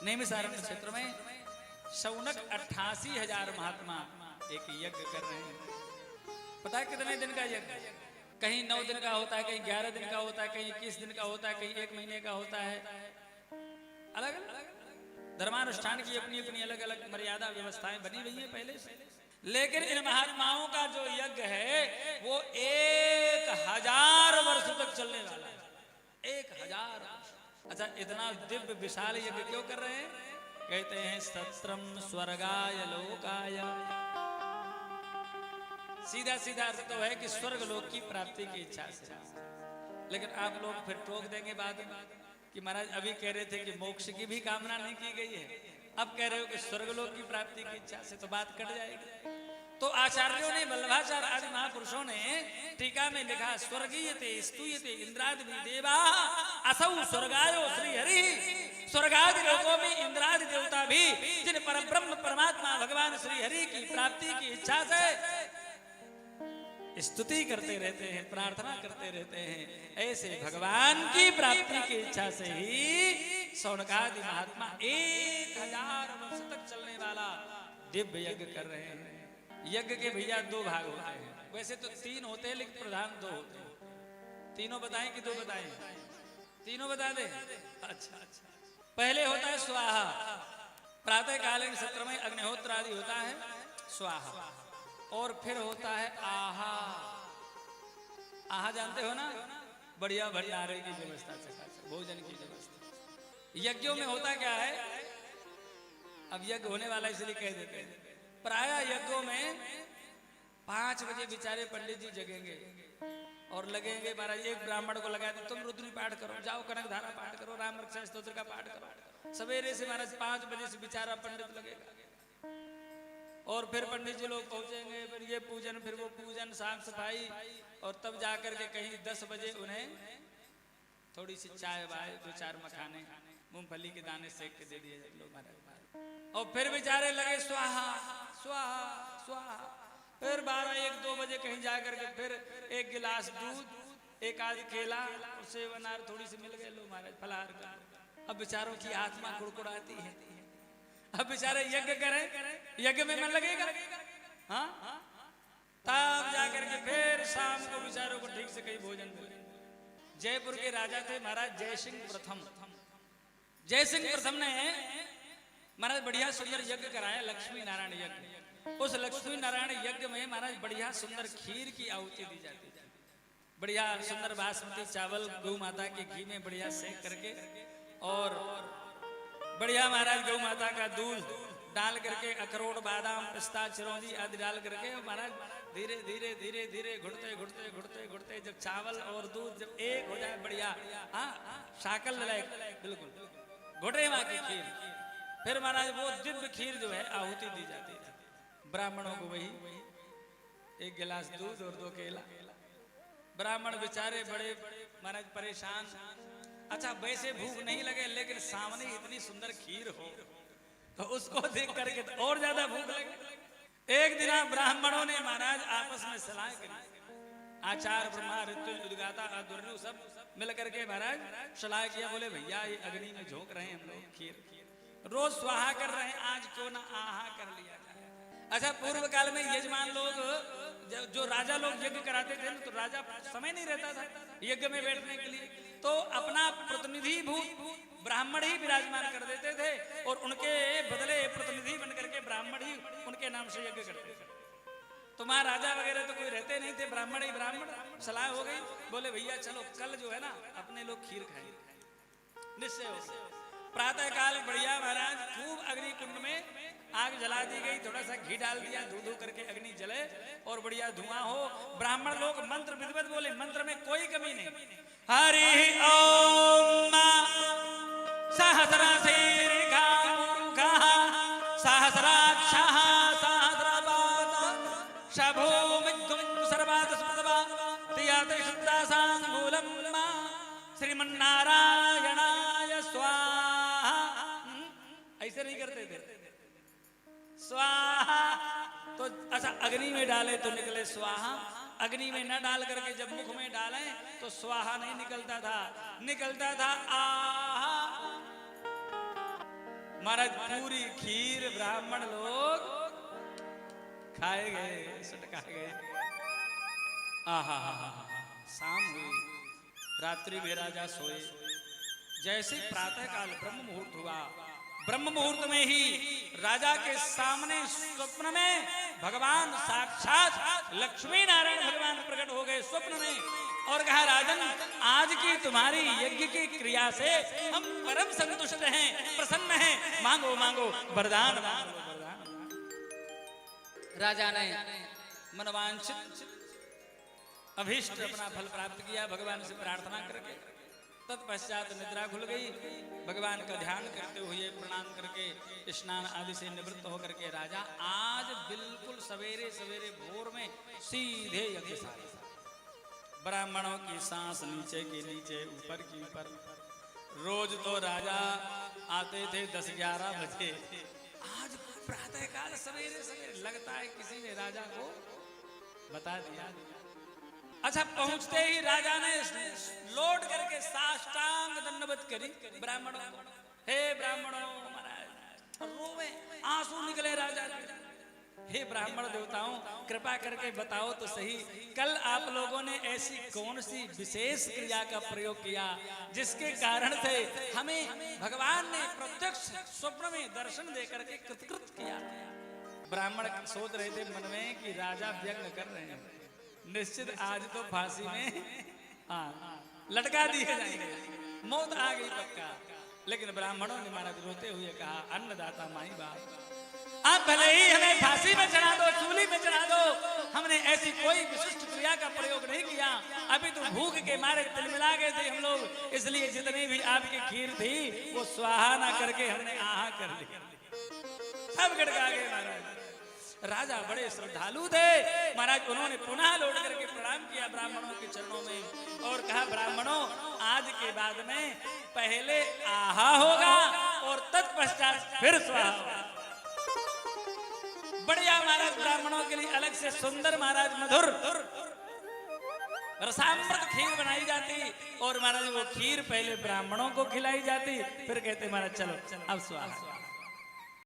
नैमिषारण्य क्षेत्र में शौनक 88,000 महात्मा एक यज्ञ कर रहे हैं। पता है कितने दिन का यज्ञ? कहीं 9 दिन का होता है, कहीं 11 दिन का होता है, कहीं 21 दिन का होता है, कहीं 1 महीने का होता है। अलग अलग धर्मानुष्ठान की अपनी अपनी अलग अलग मर्यादा व्यवस्थाएं बनी हुई हैं पहले से। लेकिन इन महात्माओं का जो यज्ञ है वो 1000 वर्ष तक चलने वाला है। 1000। अच्छा, इतना दिव्य विशाल यज्ञ क्यों कर रहे हैं? कहते हैं सत्रम स्वर्गाय लोकाय। सीधा सीधा अर्थ तो है कि स्वर्ग लोक की प्राप्ति की इच्छा से। लेकिन आप लोग फिर टोक देंगे बाद में कि महाराज अभी कह रहे थे कि मोक्ष की भी कामना नहीं की गई है, अब कह रहे हो कि स्वर्ग लोक की प्राप्ति की इच्छा से, तो बात कट जाएगी। तो आचार्यों ने, वल्लभाचार्य आदि महापुरुषों ने टीका में लिखा स्वर्गीयते स्तूयते इंद्रादि देवा असौ स्वर्गायो श्री हरि। स्वर्गादि लोकों में इंद्रादि देवता भी जिन परब्रह्म परमात्मा भगवान श्री हरि की प्राप्ति की इच्छा से स्तुति करते रहते हैं, प्रार्थना करते रहते हैं, ऐसे भगवान की प्राप्ति की इच्छा से ही शौनकादि महात्मा 1000 वर्ष तक चलने वाला दिव्य यज्ञ कर रहे हैं। यज्ञ के भैया 2 भाग होते हैं। वैसे तो 3 होते हैं, लेकिन प्रधान 2 होते हैं। तीनों बताएं कि 2 बताएं? तीनों बता दें। अच्छा, पहले होता है स्वाहा। प्रातः कालीन सत्र में अग्निहोत्र आदि होता है स्वाहा। और फिर होता है आहा। आहा जानते हो ना? बढ़िया भंडारे की व्यवस्था, भोजन की व्यवस्था। यज्ञों में होता क्या है? अब यज्ञ होने वाला इसलिए कह देते हैं। प्राय यज्ञों में 5 बजे बेचारे पंडित जी जगेंगे और लगेंगे, महाराज एक ब्राह्मण को लगा दे, तुम रुद्री पाठ करो, जाओ कनक धारा पाठ करो, राम रक्षा स्तोत्र का पाठ करो। सवेरे से महाराज 5 बजे से बेचारा पंडित लगेगा। और फिर पंडित जी लोग पहुंचेंगे, फिर ये पूजन, फिर वो पूजन, साफ सफाई, और तब जाकर के कहीं 10 बजे उन्हें थोड़ी सी चाय वाय, 2-4 मखाने, मूंगफली के दाने सेक के दे दिए लोग महाराज। और फिर बेचारे लगे स्वाहा स्वाहा स्वाहा। फिर 12-1-2 बजे कहीं जाकर के फिर 1 गिलास दूध, 1 आध केला और सेब अनार थोड़ी सी मिल गए लो महाराज फलाहार का। अब बेचारों की आत्मा कुड़कुड़ाती है। अब बेचारे यज्ञ करें, यज्ञ में मन लगेगा? हाँ, तब जाकर के फिर शाम को बेचारों को ठीक से कहीं भोजन मिले। जयपुर के राजा थे महाराज जयसिंह प्रथम। जयसिंह प्रथम ने महाराज बढ़िया सुंदर यज्ञ कराया, लक्ष्मी नारायण यज्ञ। उस लक्ष्मी नारायण यज्ञ में महाराज बढ़िया सुंदर खीर की आहुति दी जाती थी। बढ़िया सुंदर बासमती चावल गौ माता के घी में बढ़िया सेक करके, और बढ़िया महाराज गौ माता का दूध डाल करके, अखरोट बादाम पिस्ता चिरौंजी आदि डाल करके महाराज धीरे धीरे धीरे धीरे घुटते घुटते घुटते घुटते जब चावल और दूध जब एक हो जाए बढ़िया, हाँ शाकल बिल्कुल घुटे माँ की खीर, फिर महाराज वो दिव्य खीर जो है आहुति दी जाती है ब्राह्मणों को। वही 1 गिलास दूध और 2 केला। ब्राह्मण बेचारे बड़े महाराज परेशान। अच्छा, वैसे भूख नहीं लगे, लेकिन सामने इतनी सुंदर खीर हो तो उसको देख करके तो और ज्यादा भूख लगे। एक दिन ब्राह्मणों ने महाराज आपस में सलाह करी। आचार्य ब्रह्मा ऋतु उद्गाता अदुर्नु सब मिल करके महाराज सलाह किया। बोले भैया ये अग्नि में झोंक रहे हैं हम लोग, खीर रोज स्वाहा कर रहे हैं, आज क्यों ना आहा कर लिया जाए। अच्छा, पूर्व काल में यजमान लोग जो राजा लोग यज्ञ कराते थे तो राजा समय नहीं रहता था यज्ञ में बैठने के लिए, तो अपना प्रतिनिधि ब्राह्मण ही विराजमान कर देते थे और उनके बदले प्रतिनिधि बनकर के ब्राह्मण ही उनके नाम से यज्ञ करते थे। तो वहां राजा वगैरह तो कोई रहते नहीं थे, ब्राह्मण ही ब्राह्मण। सलाह हो गई, बोले भैया चलो कल जो है ना अपने लोग खीर खाएंगे। निश्चय हो गया। प्रातः काल बढ़िया महाराज खूब अग्नि कुंड में आग जला दी गई, थोड़ा सा घी डाल दिया, धू करके अग्नि जले और बढ़िया धुआं हो। ब्राह्मण लोग मंत्र विधिवत बोले, मंत्र में कोई कमी नहीं। हरि ओम सहस्रशीर्षा सहस्राक्षः सहस्रपाद शभूमिद्धुं सर्वात् स्मृत्वा तियाति शुद्धासाङ्गूलं श्रीमन्नारायणाय स्वाहा। ऐसे नहीं करते थे स्वाहा, तो अच्छा अग्नि में डाले तो निकले स्वाहा, अग्नि में न डाल करके जब मुख में डालें तो स्वाहा नहीं निकलता था, निकलता था आहा। महाराज पूरी खीर ब्राह्मण लोग खाए गए, सटकाए गए। आहा हा हा, शाम हुई, रात्रि में राजा सोए। जैसे प्रातः काल ब्रह्म मुहूर्त हुआ, ब्रह्म मुहूर्त में ही राजा के सामने स्वप्न में भगवान साक्षात लक्ष्मी नारायण भगवान प्रकट हो गए स्वप्न में और कहा, राजन आज की तुम्हारी यज्ञ की क्रिया से हम परम संतुष्ट हैं, प्रसन्न हैं, मांगो मांगो वरदान मांगो वरदान। राजा ने मनवांछित अभीष्ट अपना फल प्राप्त किया भगवान से प्रार्थना करके। तत्पश्चात निद्रा खुल गई। भगवान का ध्यान करते हुए प्रणाम करके स्नान आदि से निवृत्त होकर के राजा आज बिल्कुल सवेरे सवेरे भोर में सीधे यज्ञशाला। ब्राह्मणों की सांस नीचे की नीचे, ऊपर की ऊपर। रोज तो राजा आते थे 10-11 बजे, आज प्रातःकाल सवेरे सवेरे। लगता है किसी ने राजा को बता दिया। अच्छा, पहुंचते ही राजा ने लौट करके साष्टांग दंडवत करी ब्राह्मणों। हे ब्राह्मणों, महाराज रोवे, आंसू निकले राजा के। हे ब्राह्मण देवताओं, कृपा करके बताओ तो सही, कल आप लोगों ने ऐसी कौन सी विशेष क्रिया का प्रयोग किया जिसके कारण से हमें भगवान ने प्रत्यक्ष स्वप्न में दर्शन देकर के कृतकृत किया। ब्राह्मण सोच रहे थे मन में कि राजा व्यंग कर रहे हैं, निश्चित आज तो फांसी में लटका दिए जाएंगे, मौत आ गई पक्का। लेकिन ब्राह्मणों ने महाराज रोते हुए कहा, अन्नदाता माई बाप, आप भले ही हमें फांसी में चढ़ा दो, चूली में चढ़ा दो, हमने ऐसी कोई विशिष्ट क्रिया का प्रयोग नहीं किया। अभी तो भूख के मारे तिलमिला गए थे हम लोग, इसलिए जितनी भी आपकी खीर थी वो स्वाहा ना करके हमने आहा कर ली, सब गड़का गए महाराज। राजा बड़े श्रद्धालु थे महाराज, उन्होंने पुनः लौट करके प्रणाम किया ब्राह्मणों के चरणों में और कहा, ब्राह्मणों आज के बाद में पहले आहा होगा और तत्पश्चात फिर स्वाहा होगा। बढ़िया महाराज, ब्राह्मणों के लिए अलग से सुंदर महाराज मधुर रसामृत खीर बनाई जाती और महाराज वो खीर पहले ब्राह्मणों को खिलाई जाती, फिर कहते महाराज चलो अब स्वाहा।